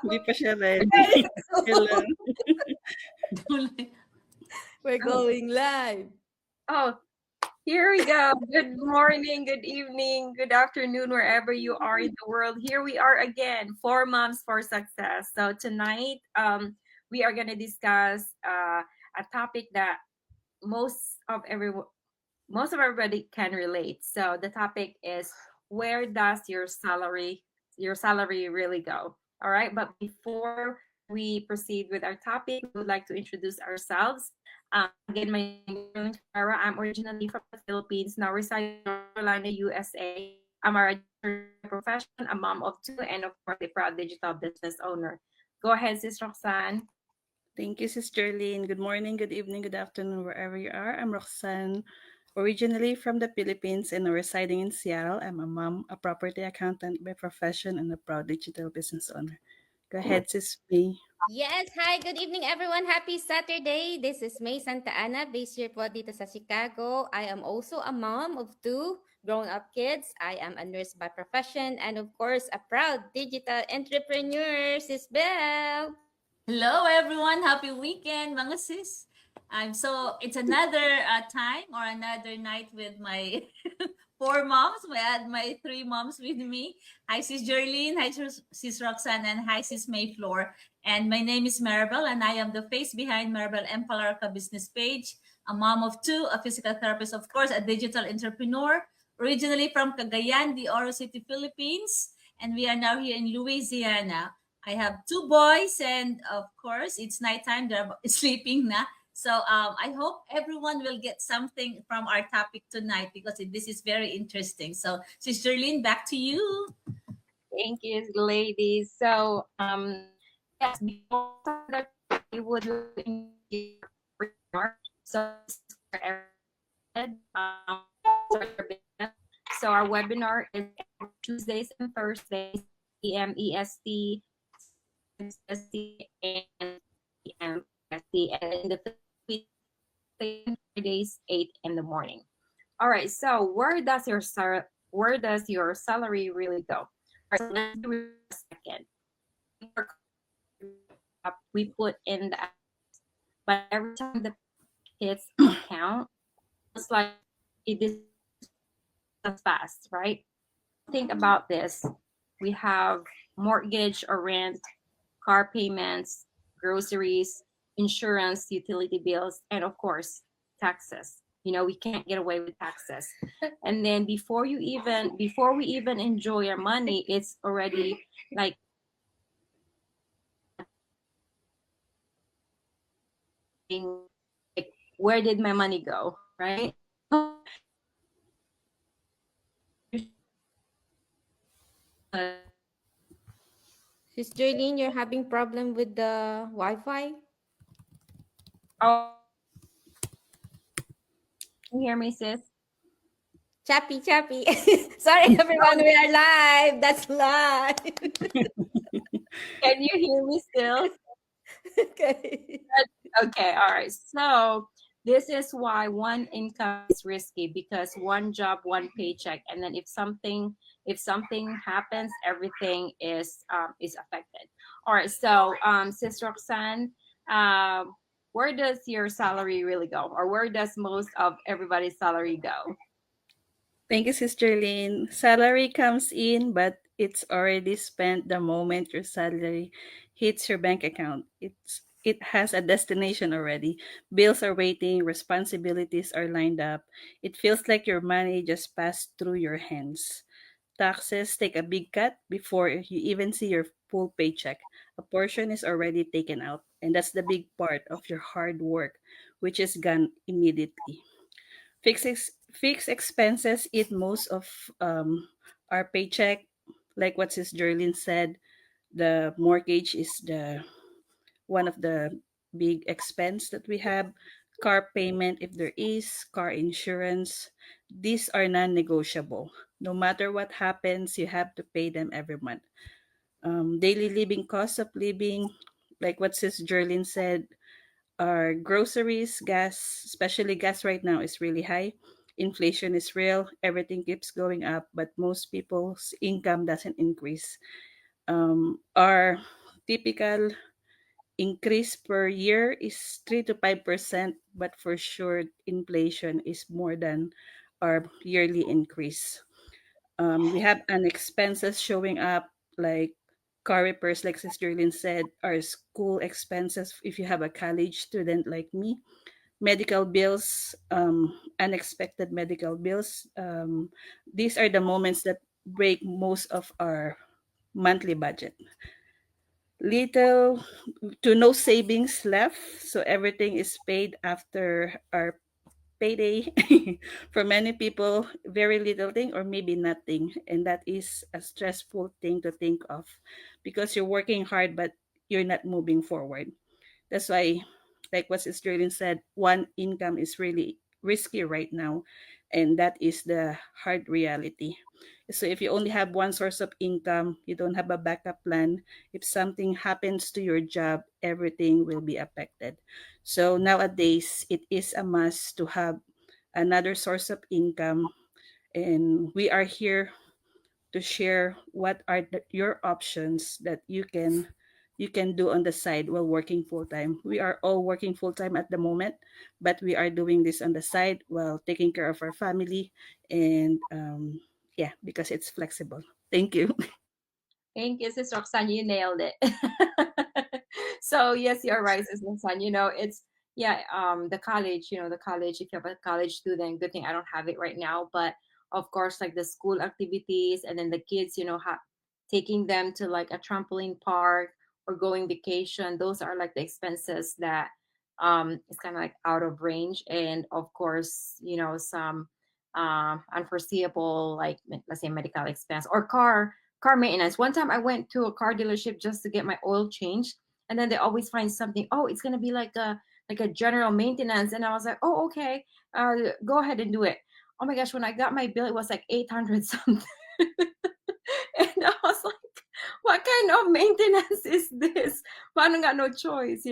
Hindi pa siya ready. Hello. We're going live. Oh, here we go. Good morning, good evening, good afternoon, wherever you are in the world. Here we are again, Four Moms for Success. So tonight, we are going to discuss a topic that most of everyone, most of everybody can relate. So the topic is, where does your salary really go? All right. But before we proceed with our topic, we would like to introduce ourselves. Again, my name is Sterling Ferreira. I'm originally from the Philippines, now residing in North Carolina, USA. I'm a registered profession, a mom of two, and of course, a proud digital business owner. Go ahead, Sis Roxanne. Thank you, Sister Lynn. Good morning, good evening, good afternoon, wherever you are. I'm Roxanne, originally from the Philippines and residing in Seattle. I'm a mom, a property accountant by profession, and a proud digital business owner. Go ahead, Sis May. Yes, hi, good evening everyone. Happy Saturday. This is May Santa Ana, based here po dito sa Chicago. I am also a mom of two grown-up kids. I am a nurse by profession and of course a proud digital entrepreneur, Sis Belle. Hello, everyone. Happy weekend, mga sis. It's another time or another night with my four moms. I had my three moms with me. Hi, Sis Jerlene. Hi, Sis Roxanne. And hi, Sis Mayfloor. And my name is Maribel, and I am the face behind Maribel M. Palarca business page, a mom of two, a physical therapist, of course, a digital entrepreneur, originally from Cagayan de Oro City, Philippines. And we are now here in Louisiana. I have two boys, and of course, it's nighttime. They're sleeping now. So I hope everyone will get something from our topic tonight because this is very interesting. So, Sister Lynn, back to you. Thank you, ladies. So, yes, before that, we would like to engage webinar. So, this is for everyone. Start your business. So, our webinar is every Tuesdays and Thursdays, PM EST, EST, and PM EST, and in the Fridays, 8 in the morning. All right. So, where does your salary really go? All right. So let's do it a second. We put in the, but every time the hits account, it's like it is fast, right? Think about this. We have mortgage or rent, car payments, groceries, insurance, utility bills, and of course, taxes. We can't get away with taxes. And then before we even enjoy our money, it's already like where did my money go, right? Sis Jerlene, you're having problem with the Wi-Fi? Oh, can you hear me, sis? Chappy. Sorry everyone, we are live. That's live. Can you hear me still? Okay. Okay, all right. So this is why one income is risky, because one job, one paycheck, and then if something happens, everything is affected. All right. So Sis Roxanne, where does your salary really go, or where does most of everybody's salary go? Thank you, Sister Lynn. Salary comes in, but it's already spent the moment your salary hits your bank account. It has a destination already. Bills are waiting, responsibilities are lined up. It feels like your money just passed through your hands. Taxes take a big cut before you even see your full paycheck. A portion is already taken out, and that's the big part of your hard work, which is gone immediately. Fixed expenses eat most of our paycheck. Like what Sis Jerlyn said, the mortgage is the one of the big expense that we have. Car payment, if there is, car insurance, these are non-negotiable. No matter what happens, you have to pay them every month. Daily living, cost of living, like what Sis Jerlyn said, our groceries, gas, especially gas right now, is really high. Inflation is real. Everything keeps going up, but most people's income doesn't increase. Our typical increase per year is 3 to 5%, but for sure inflation is more than our yearly increase. We have an expenses showing up like car repairs, like Sister Lynn said, our school expenses if you have a college student like me, medical bills, unexpected medical bills. These are the moments that break most of our monthly budget. Little to no savings left, so everything is paid after our payday. For many people, very little thing or maybe nothing, and that is a stressful thing to think of because you're working hard but you're not moving forward. That's why, like what Sister Lynn said, one income is really risky right now, and that is the hard reality. So if you only have one source of income, you don't have a backup plan. If something happens to your job, everything will be affected. So nowadays, it is a must to have another source of income, and we are here to share what are your options that you can do on the side while working full time. We are all working full time at the moment, but we are doing this on the side while taking care of our family, and yeah, because it's flexible. Thank you. Thank you, Sis Roxanne. You nailed it. So yes, you're right, Sis Roxanne. It's yeah, the college, the college, if you have a college student, good thing I don't have it right now. But of course, like the school activities and then the kids, taking them to like a trampoline park or going vacation, those are like the expenses that it's kind of like out of range. And of course, some unforeseeable, like let's say medical expense or car maintenance. One time I went to a car dealership just to get my oil changed, and then they always find something. Oh, it's gonna be like a general maintenance, and I was like, oh, okay, go ahead and do it. Oh my gosh, when I got my bill, it was like 800 something, and I was like, what kind of maintenance is this? But I don't got no choice.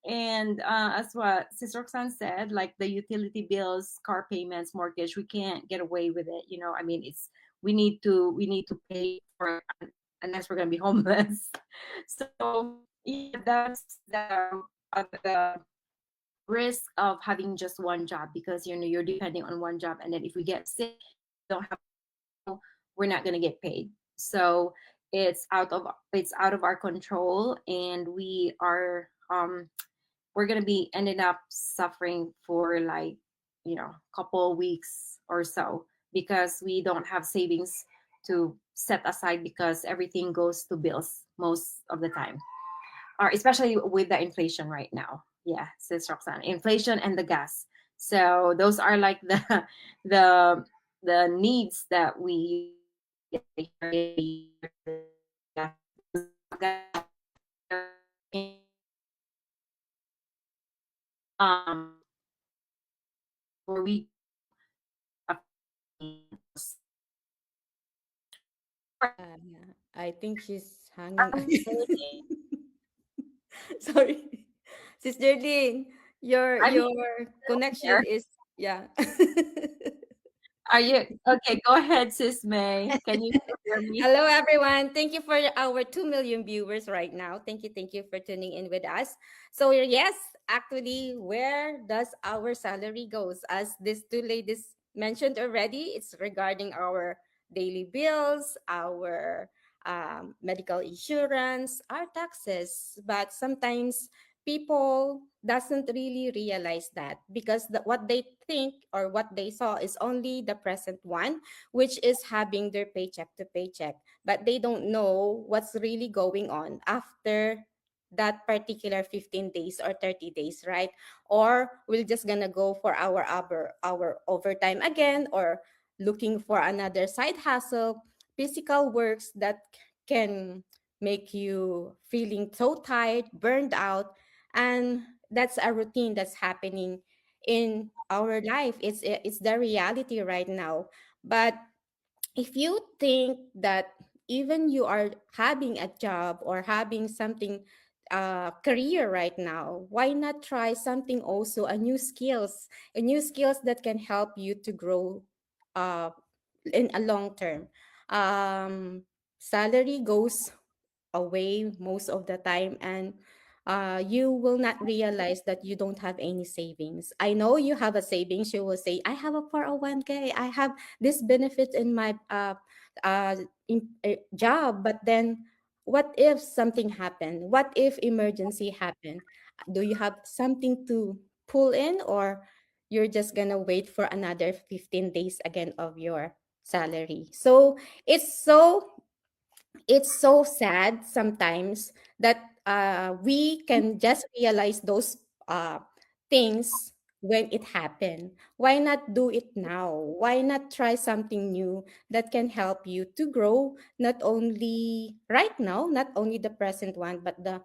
And as what Sis Roxanne said, like the utility bills, car payments, mortgage, we can't get away with it. I mean, it's we need to pay for it unless we're gonna be homeless. So yeah, that's the risk of having just one job, because you're depending on one job, and then if we get sick, don't have, we're not gonna get paid. So it's out of our control, and we're gonna be ending up suffering for like couple weeks or so, because we don't have savings to set aside, because everything goes to bills most of the time, or especially with the inflation right now. Yeah, sis Roxanne, inflation and the gas. So those are like the the the needs that we um where we Yeah, I think she's hanging up. Sorry. Sister Lynn, I mean, your connection there. is, yeah. Are you okay? Go ahead, Sis May. Can you still hear me? Hello, everyone. Thank you for our 2 million viewers right now. Thank you for tuning in with us. So, yes, actually, where does our salary goes? As these two ladies mentioned already, it's regarding our daily bills, our medical insurance, our taxes. But sometimes people doesn't really realize that, because what they think or what they saw is only the present one, which is having their paycheck to paycheck, but they don't know what's really going on after that particular 15 days or 30 days, right? Or we're just gonna go for our overtime again, or looking for another side hustle, physical works that can make you feeling so tired, burned out, and that's a routine that's happening in our life. It's the reality right now. But if you think that even you are having a job or having something career right now, why not try something also, a new skills that can help you to grow uh in a long term. um Salary goes away most of the time, and you will not realize that you don't have any savings. I know you have a savings. You will say, I have a 401k, I have this benefit in my uh, job. But then, what if something happened? What if emergency happened? Do you have something to pull in, or you're just gonna wait for another 15 days again of your salary? So it's so it's so sad sometimes that we can just realize those things when it happened. Why not do it now? Why not try something new that can help you to grow, not only right now, not only the present one, but the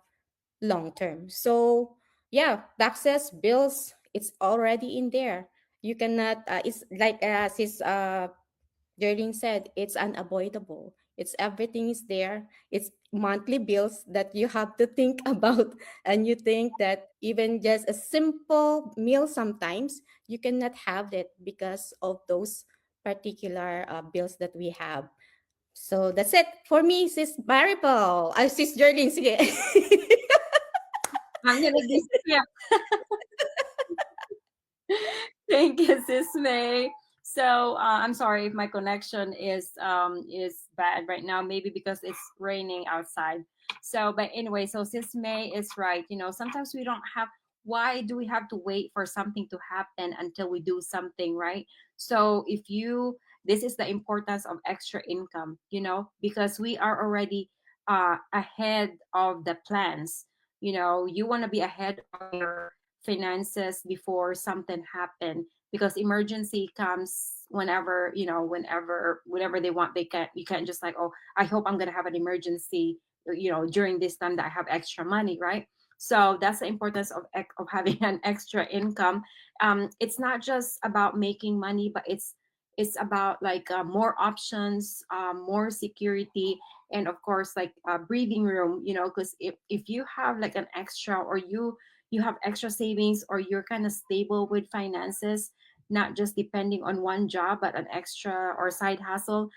long term? So yeah, taxes, bills, it's already in there. You cannot. It's like sis Jerlyn said, it's unavoidable. It's everything is there. It's monthly bills that you have to think about. And you think that even just a simple meal sometimes you cannot have it because of those particular bills that we have. So that's it for me, Sis Maribel. Sis Jerlyn, sige. I'm gonna be Thank you, Sis May. So I'm sorry if my connection is bad right now. Maybe because it's raining outside. So, but anyway, so Sis May is right. You know, sometimes we don't have. Why do we have to wait for something to happen until we do something, right? So if you, this is the importance of extra income. You know, because we are already ahead of the plans. You know, you want to be ahead of your finances before something happen, because emergency comes whenever, you know, whenever they want. They can't, you can't just like, oh, I hope I'm going to have an emergency, you know, during this time that I have extra money, right? So that's the importance of having an extra income. It's not just about making money, but it's about like more options, more security, and of course like breathing room, you know, because if you have like an extra, or you have extra savings, or you're kind of stable with finances, not just depending on one job but an extra or side hustle,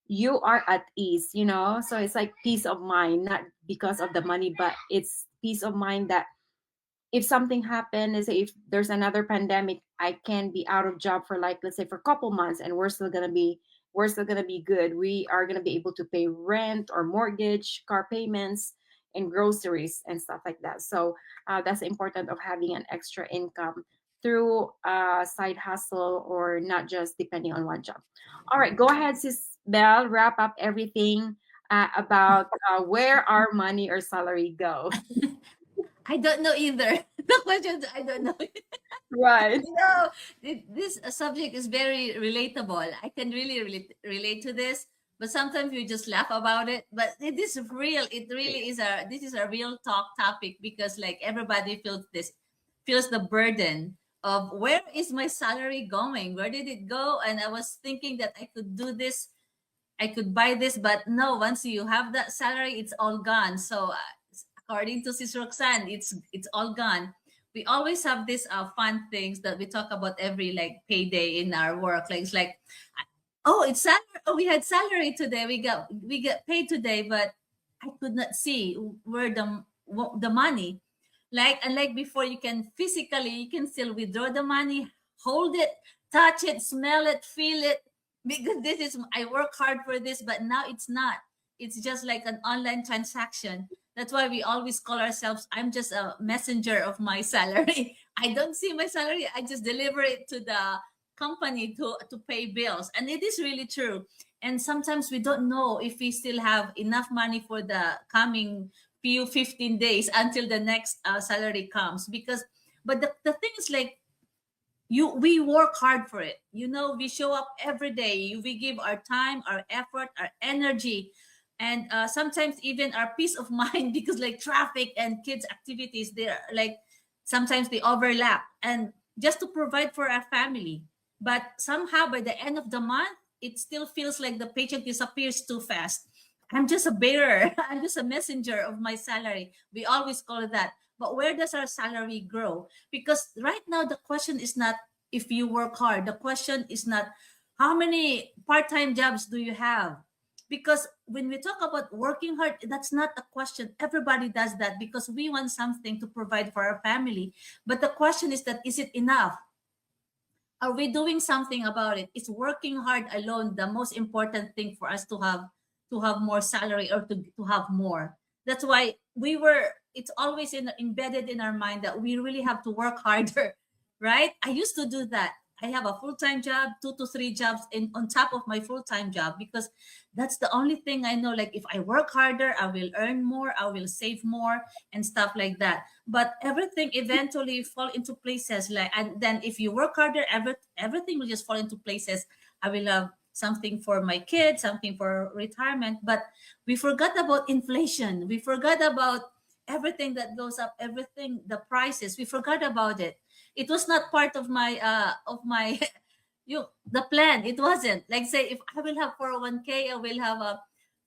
you are at ease, you know. So it's like peace of mind, not because of the money, but it's peace of mind that if something happened, is if there's another pandemic, I can be out of job for like, let's say, for a couple months, and we're still gonna be good. We are gonna be able to pay rent or mortgage, car payments, and groceries and stuff like that. So that's important of having an extra income through a side hustle, or not just depending on one job. All right, go ahead, Sis Bell, wrap up everything about where our money or salary go. I don't know either. The questions I don't know. Right. No, this subject is very relatable. I can really relate to this, but sometimes we just laugh about it. But it is real. It really is a, this is a real talk topic, because like everybody feels this, feels the burden of where is my salary going? Where did it go? And I was thinking that I could do this, I could buy this, but no, once you have that salary, it's all gone. So according to Sis Roxanne, it's all gone. We always have these fun things that we talk about every like payday in our work. Like it's like, oh, it's salary. Oh, we had salary today. We get paid today, but I could not see where the money. Like, unlike before, you can physically, you can still withdraw the money, hold it, touch it, smell it, feel it, because this is, I work hard for this. But now it's not. It's just like an online transaction. That's why we always call ourselves, I'm just a messenger of my salary. I don't see my salary. I just deliver it to the company to pay bills. And it is really true. And sometimes we don't know if we still have enough money for the coming few 15 days until the next salary comes. Because, but the thing is like, we work hard for it, you know. We show up every day, we give our time, our effort, our energy, and sometimes even our peace of mind, because like traffic and kids activities, they're like, sometimes they overlap, and just to provide for our family. But somehow by the end of the month, it still feels like the paycheck disappears too fast. I'm just a bearer. I'm just a messenger of my salary. We always call it that. But where does our salary grow? Because right now the question is not if you work hard. The question is not how many part-time jobs do you have? Because when we talk about working hard, that's not a question. Everybody does that because we want something to provide for our family. But the question is that, is it enough? Are we doing something about it? Is working hard alone the most important thing for us to have more salary or to have more? That's why it's always embedded in our mind that we really have to work harder, right? I used to do that. I have a full-time job, 2 to 3 jobs on top of my full-time job, because that's the only thing I know. Like, if I work harder, I will earn more, I will save more, and stuff like that. But everything eventually fall into places. Like, and then if you work harder, everything will just fall into places. I will have something for my kids, something for retirement. But we forgot about inflation. We forgot about everything that goes up, everything, the prices. We forgot about it. It was not part of my the plan. It wasn't. Like, say, if I will have 401k, I will have a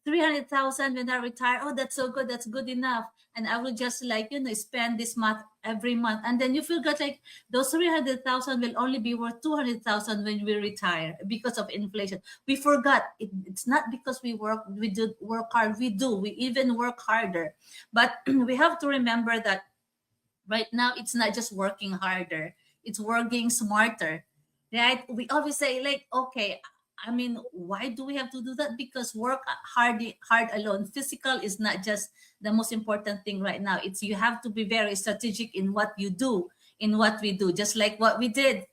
300,000 when I retire. Oh, that's so good. That's good enough. And I will just, like, spend this month every month. And then you feel good, like those 300,000 will only be worth 200,000 when we retire because of inflation. We forgot. It's not because we do work hard. We do. We even work harder. But we have to remember that right now it's not just working harder, it's working smarter, right? We always say, like, okay, I mean, why do we have to do that? Because hard alone, physical is not just the most important thing right now. It's, you have to be very strategic in what you do, in what we do. Just like what we did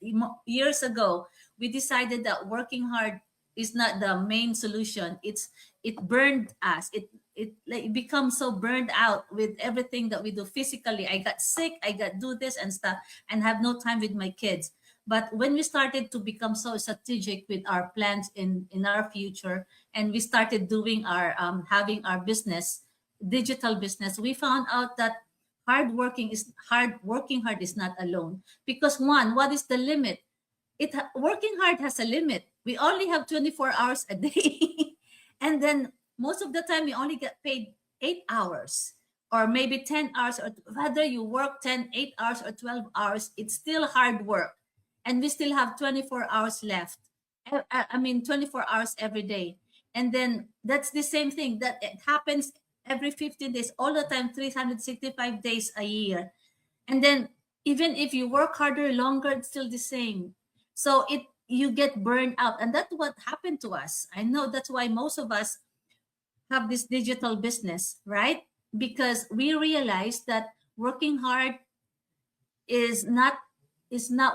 years ago, we decided that working hard is not the main solution. It burned us. It like becomes so burned out with everything that we do physically. I got sick, I got do this and stuff, and have no time with my kids. But when we started to become so strategic with our plans in our future, and we started doing our having our business, digital business, we found out that working hard is not alone. Because, one, what is the limit? Working hard has a limit. We only have 24 hours a day. And then most of the time you only get paid 8 hours, or maybe 10 hours, or whether you work 8 hours or 12 hours, it's still hard work. And we still have 24 hours left. I mean, 24 hours every day. And then that's the same thing that it happens every 15 days, all the time, 365 days a year. And then even if you work harder, longer, it's still the same. So you get burned out. And that's what happened to us. I know that's why most of us have this digital business, right? Because we realize that working hard is not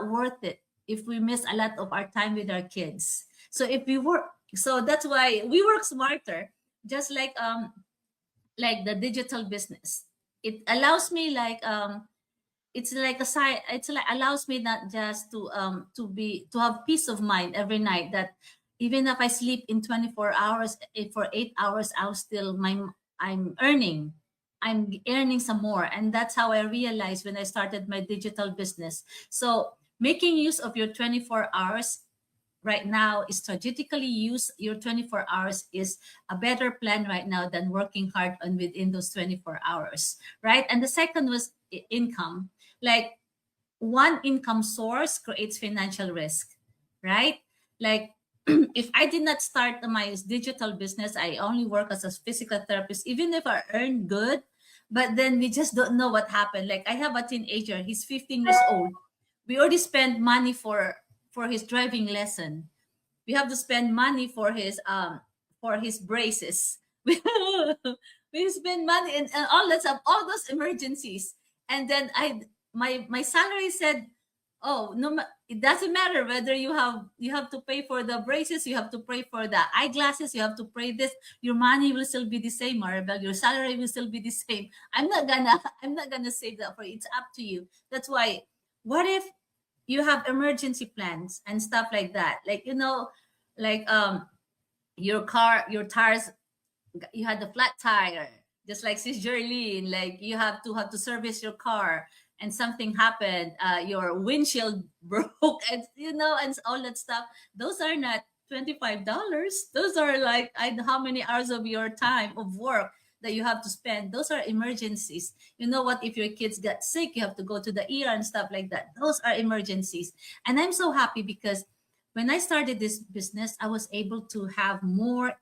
worth it if we miss a lot of our time with our kids. So if we work, so that's why we work smarter, just like the digital business. It allows me, like, it's like a side, it's like allows me not just to have peace of mind every night, that even if I sleep in 24 hours, for 8 hours, I'm earning some more. And that's how I realized when I started my digital business. So making use of your 24 hours right now, is strategically use your 24 hours, is a better plan right now than working hard on within those 24 hours, right? And the second was income. Like, one income source creates financial risk, right? Like, if I did not start my digital business, I only work as a physical therapist, even if I earn good, but then we just don't know what happened. Like, I have a teenager, he's 15 years old. We already spent money for his driving lesson. We have to spend money for his braces. We spend money and all those emergencies. And then my salary said, oh no, it doesn't matter whether you have to pay for the braces, you have to pay for the eyeglasses, you have to pay this, your money will still be the same, Maribel, your salary will still be the same. I'm not gonna save that for you. It's up to you. That's why, what if you have emergency plans and stuff like that, like, like, your tires, you had the flat tire, just like Sis Jerlene, like, you have to service your car, and something happened, your windshield broke, and and all that stuff. Those are not $25. Those are like, how many hours of your time of work that you have to spend. Those are emergencies. What if your kids got sick, you have to go to the ER and stuff like that. Those are emergencies. And I'm so happy because when I started this business, I was able to have more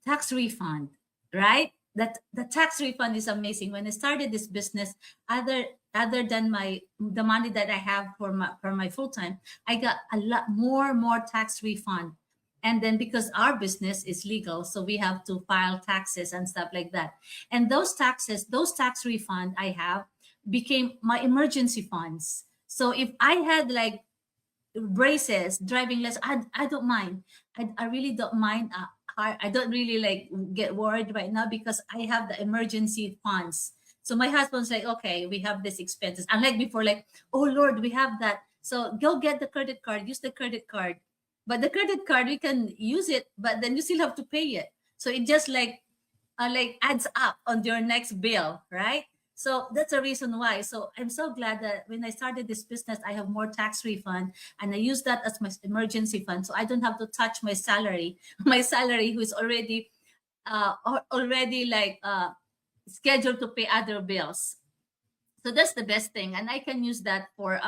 tax refund, right? That the tax refund is amazing. When I started this business, other than the money that I have for my full time, I got a lot more tax refund. And then because our business is legal, so we have to file taxes and stuff like that. And those taxes, those tax refund I have became my emergency funds. So if I had like braces, driving lessons, I don't mind. I really don't mind. I don't really like get worried right now because I have the emergency funds. So my husband's like, okay, we have these expenses. Unlike before, like, oh Lord, we have that. So go get the credit card, use the credit card. But the credit card, we can use it, but then you still have to pay it. So it just like adds up on your next bill, right? So that's the reason why. So I'm so glad that when I started this business, I have more tax refund, and I use that as my emergency fund. So I don't have to touch my salary, my salary, who is already like scheduled to pay other bills. So that's the best thing, and I can use that for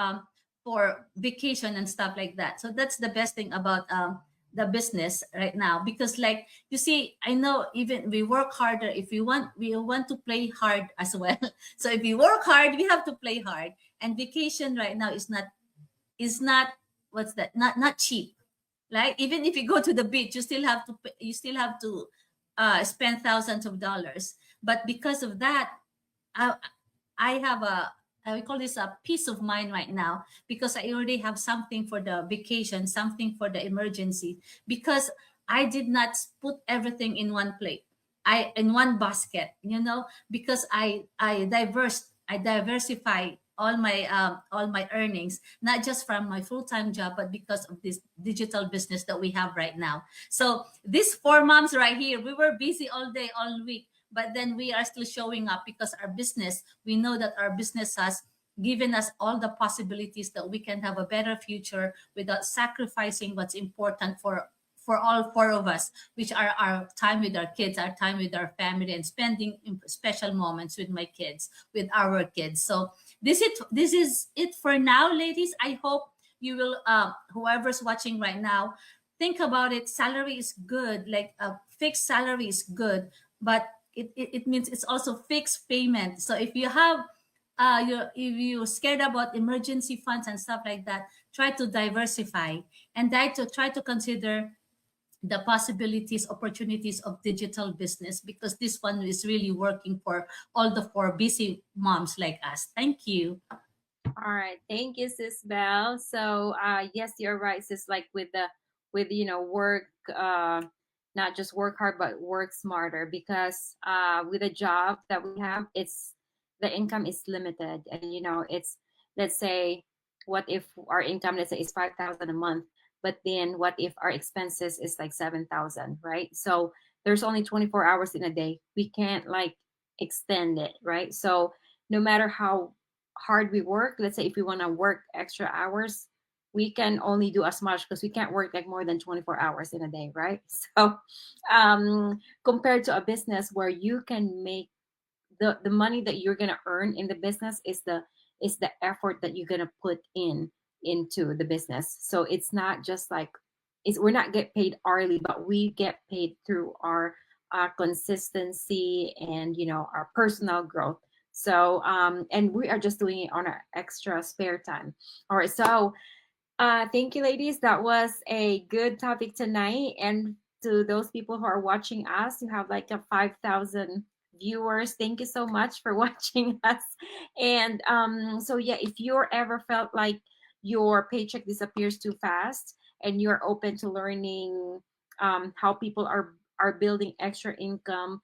vacation and stuff like that. So that's the best thing about the business right now, because like you see, I know even we work harder if we want to play hard as well. So if we work hard, we have to play hard. And vacation right now is not what's that, not cheap. Like even if you go to the beach, you still have to spend thousands of dollars. But because of that, I, I have a, I call this a peace of mind right now, because I already have something for the vacation, something for the emergency, because I did not put everything in one plate. I in one basket, because I diversify all my earnings, not just from my full-time job, but because of this digital business that we have right now. So these four moms right here, we were busy all day, all week, but then we are still showing up because our business, we know that our business has given us all the possibilities that we can have a better future without sacrificing what's important for all four of us, which are our time with our kids, our time with our family, and spending special moments with my kids, with our kids. So this is it for now, ladies. I hope you will, whoever's watching right now, think about it. Salary is good, like a fixed salary is good, but it means it's also fixed payment. So if you have if you're scared about emergency funds and stuff like that, try to diversify, and try to consider the possibilities, opportunities of digital business, because this one is really working for all the four busy moms like us. Thank you. All right, thank you, Sis Bell. So, yes, you're right, sis. Like with work, not just work hard, but work smarter. Because with a job that we have, it's the income is limited, and it's, let's say, what if our income, let's say, is 5,000 a month, but then what if our expenses is like 7,000, right? So there's only 24 hours in a day. We can't like extend it, right? So no matter how hard we work, let's say if we want to work extra hours, we can only do as much, because we can't work like more than 24 hours in a day, right? So compared to a business where you can make the money that you're going to earn in the business is the effort that you're going to put into the business. So it's not just like, we're not get paid hourly, but we get paid through our consistency and our personal growth. So and we are just doing it on our extra spare time. All right, so thank you, ladies. That was a good topic tonight. And to those people who are watching us, you have like a 5,000 viewers. Thank you so much for watching us. And so yeah, if you're ever felt like your paycheck disappears too fast, and you're open to learning how people are building extra income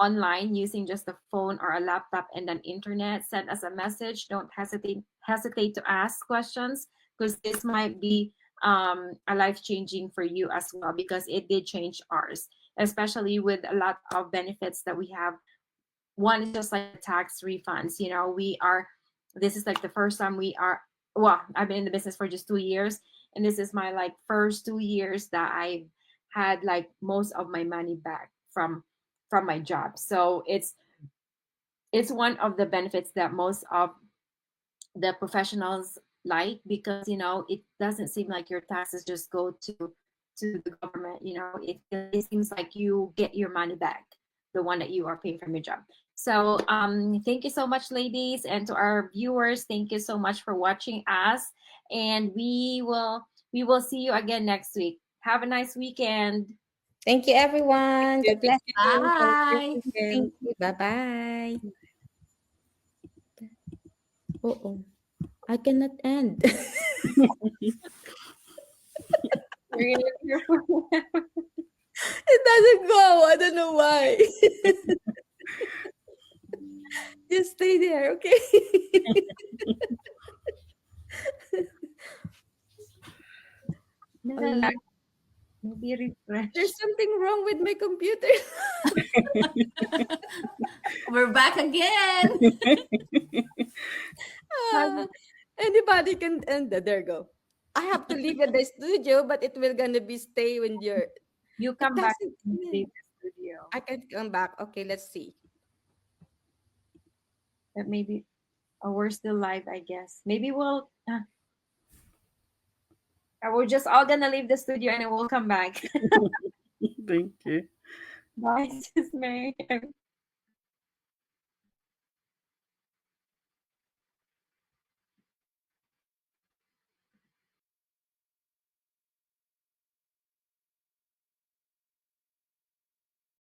online using just a phone or a laptop and an internet, send us a message. Don't hesitate to ask questions, because this might be a life changing for you as well, because it did change ours, especially with a lot of benefits that we have. One is just like tax refunds. This is like the first time I've been in the business for just 2 years, and this is my like first 2 years that I've had like most of my money back from my job. So it's one of the benefits that most of the professionals like, because it doesn't seem like your taxes just go to to the government. It seems like you get your money back, the one that you are paying from your job. So thank you so much, ladies, and to our viewers, thank you so much for watching us, and we will see you again next week. Have a nice weekend. Thank you, everyone. God bless you. Have a Bye. great weekend. Bye-bye. Oh, I cannot end. We're gonna be here for It doesn't go. I don't know why. Just stay there, okay? maybe refresh. There's something wrong with my computer. We're back again. Anybody can end that. There you go. I have to leave at the studio, but it will gonna be stay when you're. You come back doesn't- to the studio. I can come back. Okay, let's see. But maybe, we're still live, I guess. Maybe we're just all gonna leave the studio and then we'll come back. Thank you. Bye, Sis May.